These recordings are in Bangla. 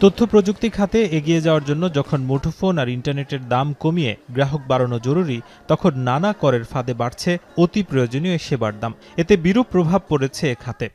তথ্য প্রযুক্তি খাতে এগিয়ে যাওয়ার জন্য যখন মুঠোফোন আর ইন্টারনেটের দাম কমিয়ে গ্রাহক বাড়ানো জরুরি, তখন নানা করের ফাঁদে বাড়ছে অতি প্রয়োজনীয় সেবার দাম। এতে বিরূপ প্রভাব পড়েছে এ খাতে।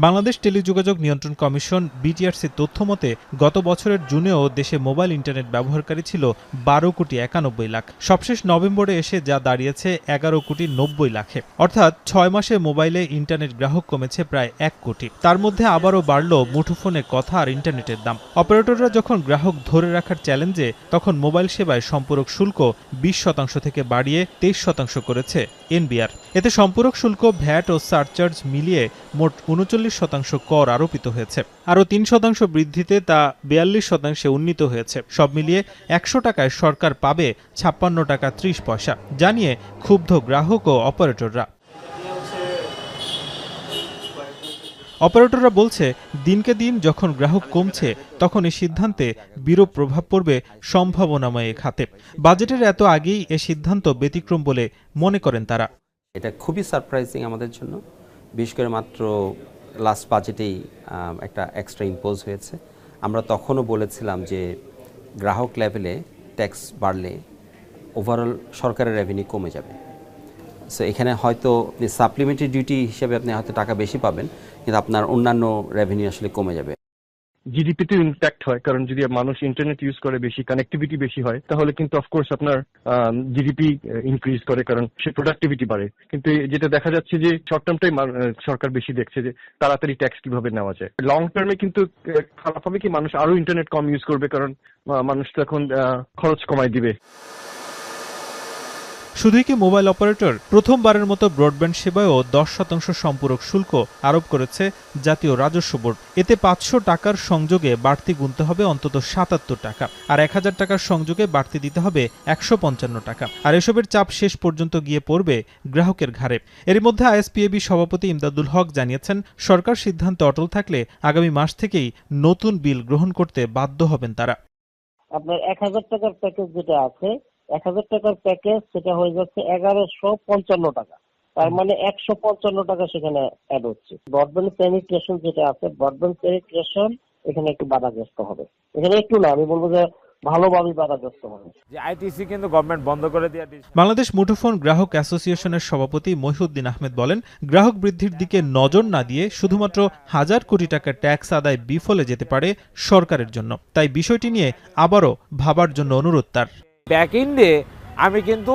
বাংলাদেশ টেলিযোগাযোগ নিয়ন্ত্রণ কমিশন বিটিআরসির তথ্য মতে গত বছরের জুনেও দেশে মোবাইল ইন্টারনেট ব্যবহারকারী ছিল 12,91,00,000 লাখ। সবশেষ নভেম্বরে এসে যা দাঁড়িয়েছে 11,90,00,000 অর্থাৎ 6 মাসে মোবাইলে ইন্টারনেট গ্রাহক কমেছে প্রায় 1 কোটি। তার মধ্যে আবারও বাড়ল মুঠোফোনে কথা আর ইন্টারনেটের দাম। অপারেটররা যখন গ্রাহক ধরে রাখার চ্যালেঞ্জে, তখন মোবাইল সেবায় সম্পূরক শুল্ক 20% থেকে বাড়িয়ে 23% করেছে এনবিআর। এতে সম্পূরক শুল্ক, ভ্যাট ও সারচার্জ মিলিয়ে মোট 39% কর আরোপিত হয়েছে। আরও 3% বৃদ্ধিতে তা 42% উন্নীত হয়েছে। সব মিলিয়ে 100 টাকায় সরকার পাবে 56 টাকা 30 পয়সা, জানিয়ে ক্ষুব্ধ গ্রাহক ও অপারেটররা। অপারেটররা বলছে, দিনকে দিন যখন গ্রাহক কমছে, তখন এই সিদ্ধান্তে বিরূপ প্রভাব পড়বে সম্ভাবনাময় এ খাতে। বাজেটের এত আগেই এ সিদ্ধান্ত ব্যতিক্রম বলে মনে করেন তারা। এটা খুবই সারপ্রাইজিং আমাদের জন্য, বিশেষ করে মাত্র লাস্ট বাজেটেই একটা এক্সট্রা ইম্পোজ হয়েছে। আমরা তখনও বলেছিলাম যে গ্রাহক লেভেলে ট্যাক্স বাড়লে ওভারঅল সরকারের রেভিনিউ কমে যাবে। সো এখানে হয়তো আপনি সাপ্লিমেন্টারি ডিউটি হিসেবে আপনি হয়তো টাকা বেশি পাবেন, কিন্তু আপনার অন্যান্য রেভিনিউ আসলে কমে যাবে। জিডিপিতে ইম্প্যাক্ট হয়, কারণ যদি মানুষ ইন্টারনেট ইউজ করে, বেশি কানেক্টিভিটি বেশি হয়, তাহলে কিন্তু অফকোর্স আপনার জিডিপি ইনক্রিজ করে, কারণ সে প্রোডাক্টিভিটি বাড়ে। কিন্তু যেটা দেখা যাচ্ছে যে শর্ট টার্মটাই সরকার বেশি দেখছে যে তাড়াতাড়ি ট্যাক্স কিভাবে নেওয়া যায়। লং টার্মে কিন্তু খারাপ হবে কি, মানুষ আরো ইন্টারনেট কম ইউজ করবে, কারণ মানুষ তো এখন খরচ কমাই দিবে। শুধুই কি মোবাইল অপারেটর, প্রথমবারের মতো ব্রডব্যান্ড সেবায়ও 10% সম্পূরক শুল্ক আরোপ করেছে জাতীয় রাজস্ব বোর্ড। এতে 500 টাকার সংযোগে বাড়তি গুনতে হবে অন্তত 77 টাকা, আর 1000 টাকার সংযোগে বাড়তি দিতে হবে 155 টাকা। আর এসবের চাপ শেষ পর্যন্ত গিয়ে পড়বে গ্রাহকের ঘাড়ে। এর মধ্যে আইএসপিএবি সভাপতি ইমদাদুল হক জানিয়েছেন, সরকার সিদ্ধান্তে অটল থাকলে আগামী মাস থেকেই নতুন বিল গ্রহণ করতে বাধ্য হবেন তারা। আপনার 1000 টাকার প্যাকেজ যেটা আছে, 1000 টাকার প্যাকেজ সেটা হয়ে যাচ্ছে 1155 টাকা। তার মানে 155 টাকা সেখানে অ্যাড হচ্ছে। ব্রডব্যান্ড পেনিট্রেশন যেটা আছে, ব্রডব্যান্ড পেনিট্রেশন এখানে একটু বাধাগ্রস্ত হবে। এখানে একটু না, আমি বলবো যে ভালোভাবে বাধাগ্রস্ত হবে। যে আইটিসি কিন্তু গভর্নমেন্ট বন্ধ করে দিয়ে। বাংলাদেশ মুঠোফোন গ্রাহক অ্যাসোসিয়েশনের সভাপতি মহিউদ্দিন আহমেদ বলেন, গ্রাহক বৃদ্ধির দিকে নজর না দিয়ে শুধুমাত্র 1000 কোটি টাকা ট্যাক্স আদায় বিফলে যেতে পারে সরকারের জন্য। তাই বিষয়টি নিয়ে আবারও ভাবার জন্য অনুরোধ তার। ব্যাক এন্ডে আমি কিন্তু